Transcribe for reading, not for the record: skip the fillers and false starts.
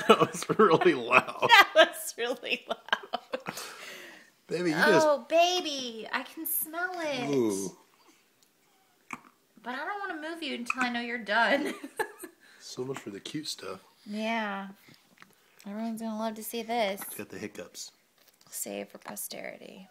That was really loud. That was really loud. Baby, you just... Oh, baby. I can smell it. Ooh. But I don't want to move you until I know you're done. So much for the cute stuff. Yeah. Everyone's going to love to see this. It's got the hiccups. Save for posterity.